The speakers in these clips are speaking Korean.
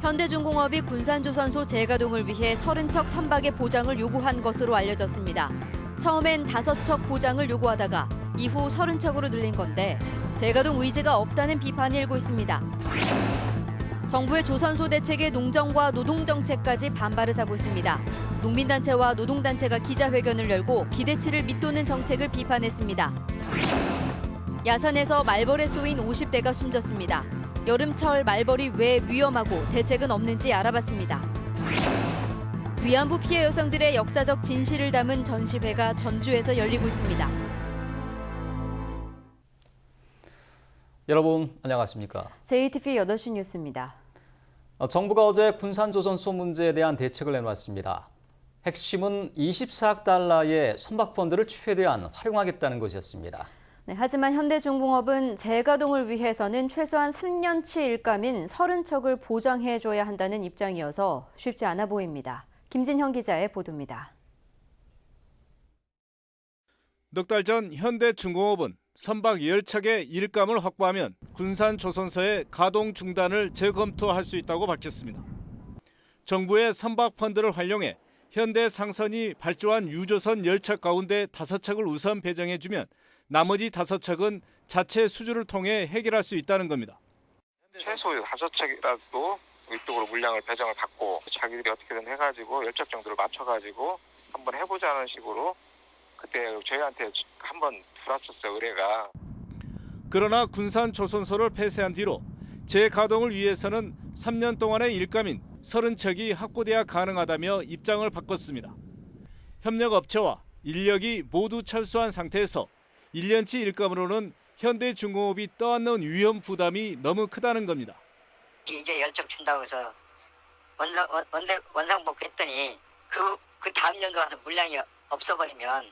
현대중공업이 군산조선소 재가동을 위해 30척 선박의 보장을 요구한 것으로 알려졌습니다. 처음엔 5척 보장을 요구하다가 이후 30척으로 늘린 건데 재가동 의지가 없다는 비판이 일고 있습니다. 정부의 조선소 대책에 농정과 노동정책까지 반발을 사고 있습니다. 농민단체와 노동단체가 기자회견을 열고 기대치를 밑도는 정책을 비판했습니다. 야산에서 말벌에 쏘인 50대가 숨졌습니다. 여름철 말벌이 왜 위험하고 대책은 없는지 알아봤습니다. 위안부 피해 여성들의 역사적 진실을 담은 전시회가 전주에서 열리고 있습니다. 여러분 안녕하십니까? JTV 8시 뉴스입니다. 정부가 어제 군산조선소 문제에 대한 대책을 내놓았습니다. 핵심은 24억 달러의 선박펀드를 최대한 활용하겠다는 것이었습니다. 네, 하지만 현대중공업은 재가동을 위해서는 최소한 3년치 일감인 30척을 보장해줘야 한다는 입장이어서 쉽지 않아 보입니다. 김진형 기자의 보도입니다. 넉 달 전 현대중공업은 선박 10척의 일감을 확보하면 군산조선소의 가동 중단을 재검토할 수 있다고 밝혔습니다. 정부의 선박 펀드를 활용해 현대상선이 발주한 유조선 10척 가운데 5척을 우선 배정해주면 나머지 5척은 자체 수주를 통해 해결할 수 있다는 겁니다. 최소 5척이라도 이쪽으로 물량을 배정을 받고 자기들이 어떻게든 해가지고 10척 정도를 맞춰가지고 한번 해보자는 식으로 그때 저희한테 한번 들어왔었어요, 의뢰가. 그러나 군산조선소를 폐쇄한 뒤로 재가동을 위해서는 3년 동안의 일감인 30척이 확보돼야 가능하다며 입장을 바꿨습니다. 협력업체와 인력이 모두 철수한 상태에서 1년치 일감으로는 현대중공업이 떠안는 위험 부담이 너무 크다는 겁니다. 이제 10척 준다고 해서 원상복구 했더니 그 다음 연도 가서 물량이 없어버리면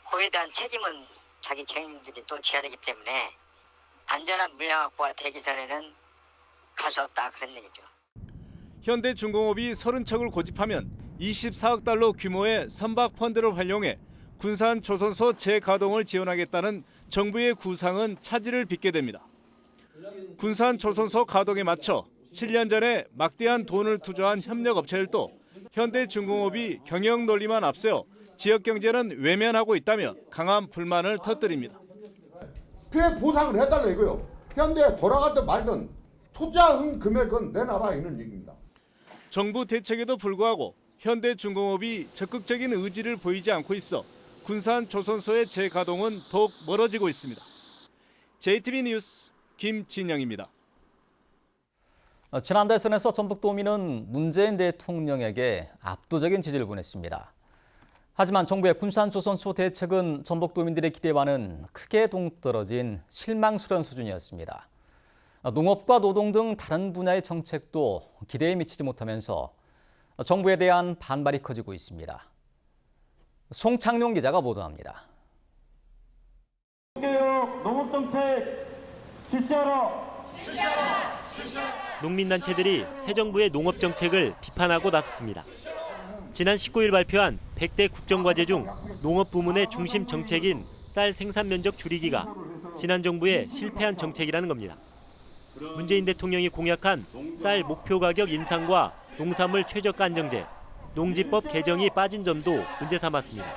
그에 대한 책임은 자기 개인들이 또 져야 되기 때문에 안전한 물량 확보가 되기 전에는 갈 수 없다 그런 얘기죠. 현대중공업이 30척을 고집하면 24억 달러 규모의 선박 펀드를 활용해 군산조선소 재가동을 지원하겠다는 정부의 구상은 차질을 빚게 됩니다. 군산조선소 가동에 맞춰 7년 전에 막대한 돈을 투자한 협력업체들도 현대중공업이 경영 논리만 앞세워 지역 경제는 외면하고 있다며 강한 불만을 터뜨립니다. 피해 보상을 해달라 이거요. 현대에 돌아가든 말든 투자한 금액은 내놔라 이런 얘기입니다. 정부 대책에도 불구하고 현대중공업이 적극적인 의지를 보이지 않고 있어 군산조선소의 재가동은 더욱 멀어지고 있습니다. JTV 뉴스 김진영입니다. 지난 대선에서 전북도민은 문재인 대통령에게 압도적인 지지를 보냈습니다. 하지만 정부의 군산조선소 대책은 전북도민들의 기대와는 크게 동떨어진 실망스러운 수준이었습니다. 농업과 노동 등 다른 분야의 정책도 기대에 미치지 못하면서 정부에 대한 반발이 커지고 있습니다. 송창룡 기자가 보도합니다. 농업정책 실시하라! 농민단체들이 새 정부의 농업정책을 비판하고 나섰습니다. 지난 19일 발표한 100대 국정과제 중 농업 부문의 중심 정책인 쌀 생산 면적 줄이기가 지난 정부의 실패한 정책이라는 겁니다. 문재인 대통령이 공약한 쌀 목표 가격 인상과 농산물 최저가 안정제, 농지법 개정이 빠진 점도 문제 삼았습니다.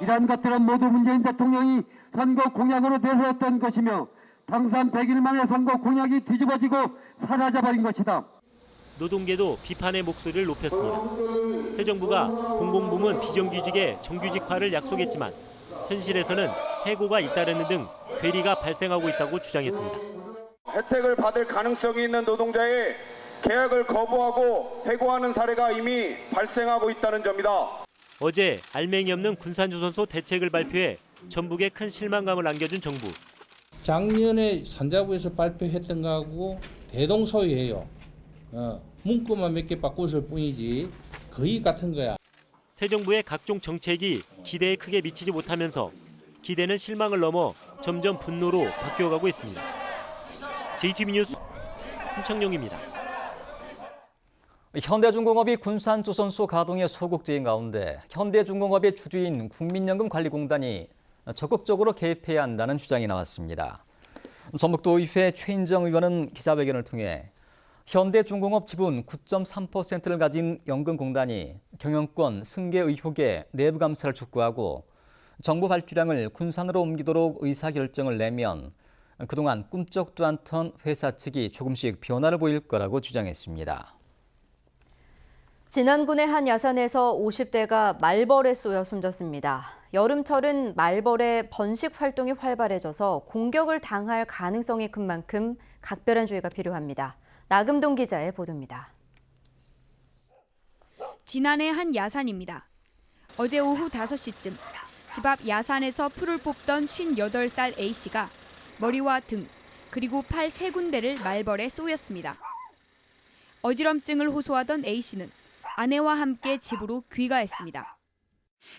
이러한 것들은 모두 문재인 대통령이 선거 공약으로 내세웠던 것이며 당선 100일 만에 선거 공약이 뒤집어지고 사라져버린 것이다. 노동계도 비판의 목소리를 높였습니다. 새 정부가 공공부문 비정규직의 정규직화를 약속했지만 현실에서는 해고가 잇따르는 등 괴리가 발생하고 있다고 주장했습니다. 혜택을 받을 가능성이 있는 노동자의 계약을 거부하고 해고하는 사례가 이미 발생하고 있다는 점이다. 어제 알맹이 없는 군산조선소 대책을 발표해 전북에 큰 실망감을 안겨준 정부. 작년에 산자부에서 발표했던 거하고 대동소이해요. 문구만 몇 개 바꿨을 뿐이지 거의 같은 거야. 새 정부의 각종 정책이 기대에 크게 미치지 못하면서 기대는 실망을 넘어 점점 분노로 바뀌어가고 있습니다. JTV 뉴스 송창룡입니다. 현대중공업이 군산조선소 가동에 소극적인 가운데 현대중공업의 주주인 국민연금관리공단이 적극적으로 개입해야 한다는 주장이 나왔습니다. 전북도의회 최인정 의원은 기자회견을 통해 현대중공업 지분 9.3%를 가진 연금공단이 경영권 승계 의혹에 내부 감사를 촉구하고 정부 발주량을 군산으로 옮기도록 의사결정을 내면 그동안 꿈쩍도 않던 회사 측이 조금씩 변화를 보일 거라고 주장했습니다. 진안군의 한 야산에서 50대가 말벌에 쏘여 숨졌습니다. 여름철은 말벌의 번식 활동이 활발해져서 공격을 당할 가능성이 큰 만큼 각별한 주의가 필요합니다. 나금동 기자의 보도입니다. 진안의 한 야산입니다. 어제 오후 5시쯤 집 앞 야산에서 풀을 뽑던 58살 A씨가 머리와 등 그리고 팔 3군데를 말벌에 쏘였습니다. 어지럼증을 호소하던 A씨는 아내와 함께 집으로 귀가했습니다.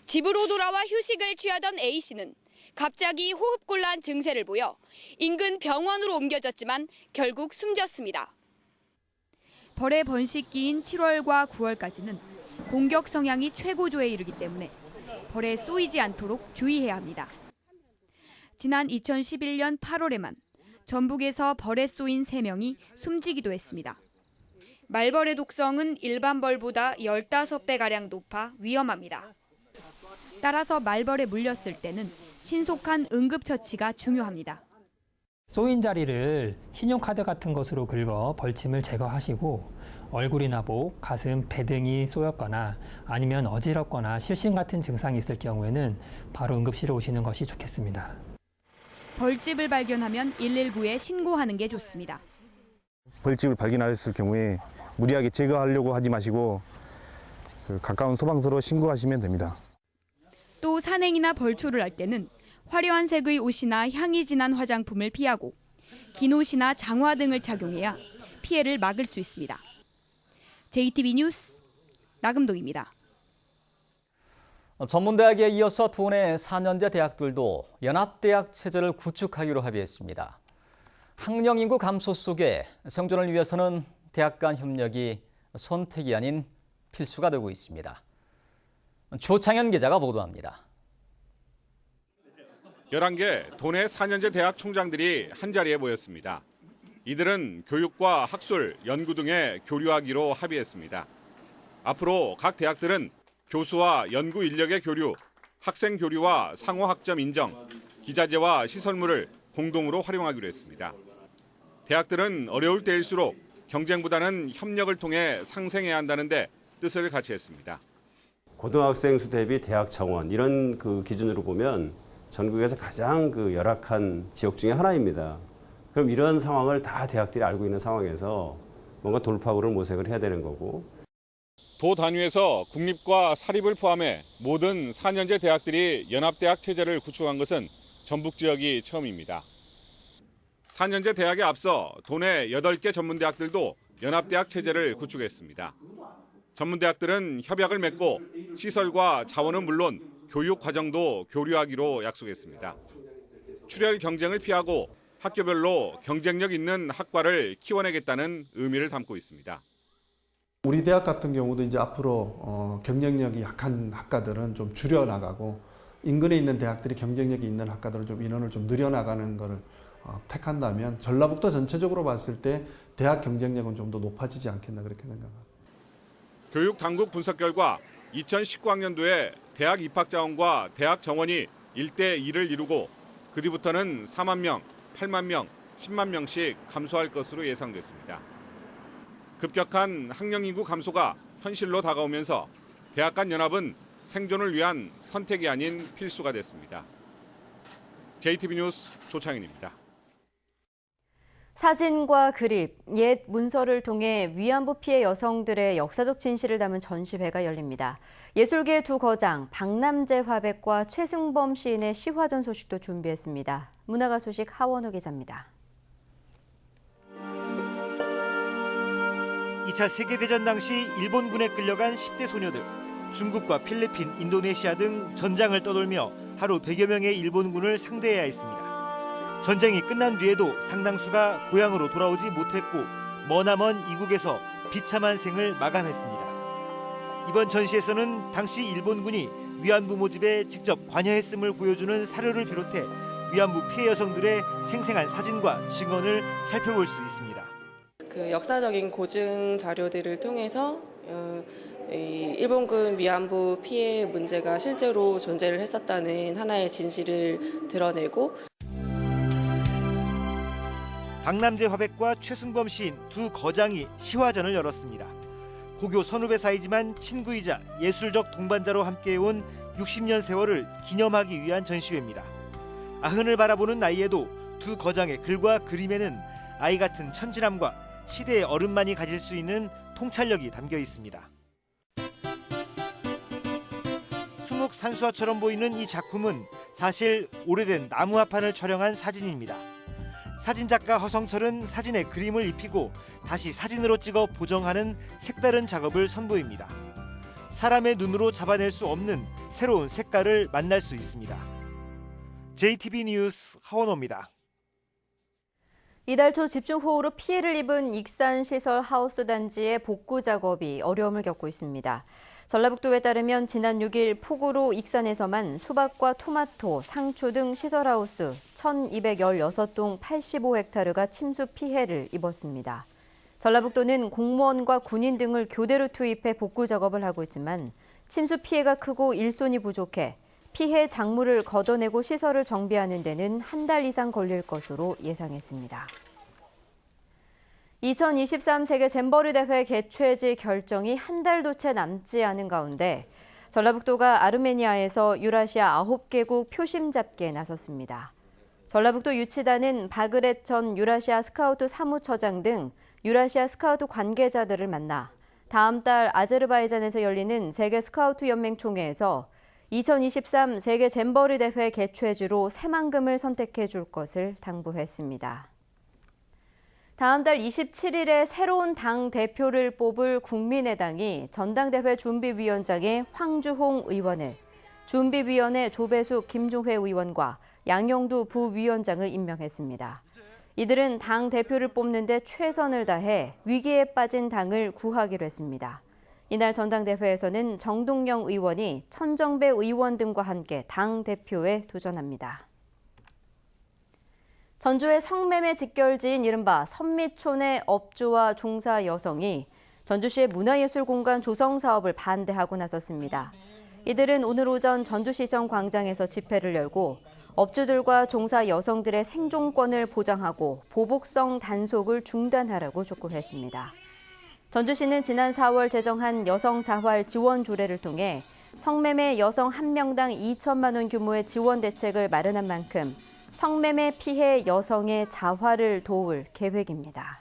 집으로 돌아와 휴식을 취하던 A씨는 갑자기 호흡곤란 증세를 보여 인근 병원으로 옮겨졌지만 결국 숨졌습니다. 벌의 번식기인 7월과 9월까지는 공격 성향이 최고조에 이르기 때문에 벌에 쏘이지 않도록 주의해야 합니다. 지난 2011년 8월에만 전북에서 벌에 쏘인 3명이 숨지기도 했습니다. 말벌의 독성은 일반 벌보다 15배가량 높아 위험합니다. 따라서 말벌에 물렸을 때는 신속한 응급처치가 중요합니다. 쏘인 자리를 신용카드 같은 것으로 긁어 벌침을 제거하시고 얼굴이나 목, 가슴, 배 등이 쏘였거나 아니면 어지럽거나 실신 같은 증상이 있을 경우에는 바로 응급실에 오시는 것이 좋겠습니다. 벌집을 발견하면 119에 신고하는 게 좋습니다. 벌집을 발견하셨을 경우에 무리하게 제거하려고 하지 마시고 가까운 소방서로 신고하시면 됩니다. 또 산행이나 벌초를 할 때는 화려한 색의 옷이나 향이 진한 화장품을 피하고 긴 옷이나 장화 등을 착용해야 피해를 막을 수 있습니다. JTB 뉴스 나금동입니다. 전문대학에 이어서 도내 4년제 대학들도 연합대학 체제를 구축하기로 합의했습니다. 학령 인구 감소 속에 생존을 위해서는 대학 간 협력이 선택이 아닌 필수가 되고 있습니다. 조창현 기자가 보도합니다. 11개 도내 4년제 대학 총장들이 한자리에 모였습니다. 이들은 교육과 학술, 연구 등에 교류하기로 합의했습니다. 앞으로 각 대학들은 교수와 연구 인력의 교류, 학생 교류와 상호 학점 인정, 기자재와 시설물을 공동으로 활용하기로 했습니다. 대학들은 어려울 때일수록 경쟁보다는 협력을 통해 상생해야 한다는데 뜻을 같이 했습니다. 고등학생 수 대비 대학 정원 이런 기준으로 보면 전국에서 가장 열악한 지역 중에 하나입니다. 그럼 이런 상황을 다 대학들이 알고 있는 상황에서 뭔가 돌파구를 모색을 해야 되는 거고. 도 단위에서 국립과 사립을 포함해 모든 4년제 대학들이 연합대학 체제를 구축한 것은 전북 지역이 처음입니다. 4년제 대학에 앞서 도내 8개 전문대학들도 연합대학 체제를 구축했습니다. 전문대학들은 협약을 맺고 시설과 자원은 물론 교육 과정도 교류하기로 약속했습니다. 출혈 경쟁을 피하고 학교별로 경쟁력 있는 학과를 키워내겠다는 의미를 담고 있습니다. 우리 대학 같은 경우도 이제 앞으로 경쟁력이 약한 학과들은 좀 줄여나가고 인근에 있는 대학들이 경쟁력이 있는 학과들은 좀 인원을 좀 늘려나가는 것을 택한다면 전라북도 전체적으로 봤을 때 대학 경쟁력은 좀 더 높아지지 않겠나 그렇게 생각합니다. 교육당국 분석 결과 2019학년도에 대학 입학 자원과 대학 정원이 1대2를 이루고 그 뒤부터는 4만 명, 8만 명, 10만 명씩 감소할 것으로 예상됐습니다. 급격한 학령 인구 감소가 현실로 다가오면서 대학 간 연합은 생존을 위한 선택이 아닌 필수가 됐습니다. JTB 뉴스 조창인입니다. 사진과 그립, 옛 문서를 통해 위안부 피해 여성들의 역사적 진실을 담은 전시회가 열립니다. 예술계의 두 거장, 박남재 화백과 최승범 시인의 시화전 소식도 준비했습니다. 문화가 소식 하원호 기자입니다. 2차 세계대전 당시 일본군에 끌려간 10대 소녀들, 중국과 필리핀, 인도네시아 등 전장을 떠돌며 하루 100여 명의 일본군을 상대해야 했습니다. 전쟁이 끝난 뒤에도 상당수가 고향으로 돌아오지 못했고 머나먼 이국에서 비참한 생을 마감했습니다. 이번 전시에서는 당시 일본군이 위안부 모집에 직접 관여했음을 보여주는 사료를 비롯해 위안부 피해 여성들의 생생한 사진과 증언을 살펴볼 수 있습니다. 그 역사적인 고증 자료들을 통해서 이 일본군 위안부 피해 문제가 실제로 존재를 했었다는 하나의 진실을 드러내고 박남재 화백과 최승범 시인 두 거장이 시화전을 열었습니다. 고교 선후배 사이지만 친구이자 예술적 동반자로 함께해온 60년 세월을 기념하기 위한 전시회입니다. 아흔을 바라보는 나이에도 두 거장의 글과 그림에는 아이 같은 천진함과 시대의 어른만이 가질 수 있는 통찰력이 담겨 있습니다. 수묵산수화처럼 보이는 이 작품은 사실 오래된 나무 합판을 촬영한 사진입니다. 사진작가 허성철은 사진에 그림을 입히고 다시 사진으로 찍어 보정하는 색다른 작업을 선보입니다. 사람의 눈으로 잡아낼 수 없는 새로운 색깔을 만날 수 있습니다. JTB 뉴스 하원호입니다. 이달 초 집중호우로 피해를 입은 익산시설 하우스 단지의 복구 작업이 어려움을 겪고 있습니다. 전라북도에 따르면 지난 6일 폭우로 익산에서만 수박과 토마토, 상추 등 시설하우스 1,216동 85헥타르가 침수 피해를 입었습니다. 전라북도는 공무원과 군인 등을 교대로 투입해 복구 작업을 하고 있지만 침수 피해가 크고 일손이 부족해 피해 작물을 걷어내고 시설을 정비하는 데는 한 달 이상 걸릴 것으로 예상했습니다. 2023 세계 잼버리 대회 개최지 결정이 한 달도 채 남지 않은 가운데 전라북도가 아르메니아에서 유라시아 9개국 표심 잡기에 나섰습니다. 전라북도 유치단은 바그렛 전 유라시아 스카우트 사무처장 등 유라시아 스카우트 관계자들을 만나 다음 달 아제르바이잔에서 열리는 세계 스카우트 연맹 총회에서 2023 세계 잼버리 대회 개최지로 새만금을 선택해 줄 것을 당부했습니다. 다음 달 27일에 새로운 당 대표를 뽑을 국민의당이 전당대회 준비위원장에 황주홍 의원을, 준비위원회 조배숙 김종회 의원과 양영두 부위원장을 임명했습니다. 이들은 당 대표를 뽑는 데 최선을 다해 위기에 빠진 당을 구하기로 했습니다. 이날 전당대회에서는 정동영 의원이 천정배 의원 등과 함께 당 대표에 도전합니다. 전주의 성매매 직결지인 이른바 선미촌의 업주와 종사 여성이 전주시의 문화예술공간 조성 사업을 반대하고 나섰습니다. 이들은 오늘 오전 전주시청 광장에서 집회를 열고 업주들과 종사 여성들의 생존권을 보장하고 보복성 단속을 중단하라고 촉구했습니다. 전주시는 지난 4월 제정한 여성 자활 지원 조례를 통해 성매매 여성 1명당 2천만 원 규모의 지원 대책을 마련한 만큼 성매매 피해 여성의 자활을 도울 계획입니다.